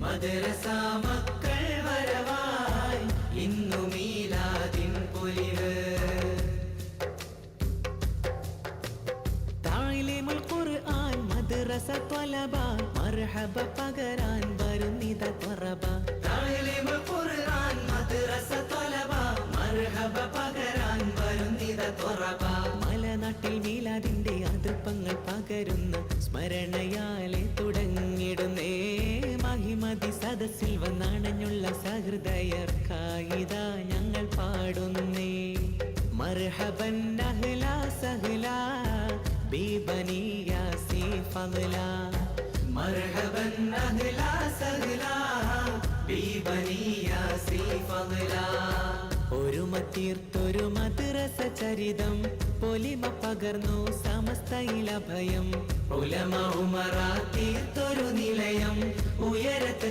മദ്രസ മക്കൾ വരവായി ഇന്നു മീലാദിൻ പൊലിവ്. തഅലീമുൽ ഖുർആൻ മദ്രസ ത്വലബ മർഹബ പകരാൻ വരുന്നിത ത്വറബ. തഅലീമുൽ ഖുർആൻ മദ്രസ ത്വലബ മർഹബ പകരാൻ വരുന്നിത ത്വറബ. മലനാട്ടിൽ മീലാദിന്റെ അതിർപ്പങ്ങൾ പകരുന്ന സ്മരണയാലെ തുടങ്ങിടുന്നേ. മഹിമതി സദസ്സിൽ വന്നണഞ്ഞുള്ള സഹൃദയർക്കായിതാ ഞങ്ങൾ പാടുന്നേ. മർഹബൻ അഹ്ലാ സഹ്ലാ ബിബനി യാസി ഫദ്ലാ. മർഹബൻ അഹ്ലാ സഹ്ലാ ബിബനി യാസി ഫദ്ലാ. ഒരുമതീർത്തൊരു മദ്രസ ചരിതം പൊലിമ പകർന്നു സമസ്തയിലഭയം. ഉലമ ഉമറ തീർത്തൊരു നിലയം ഉയരത്ത്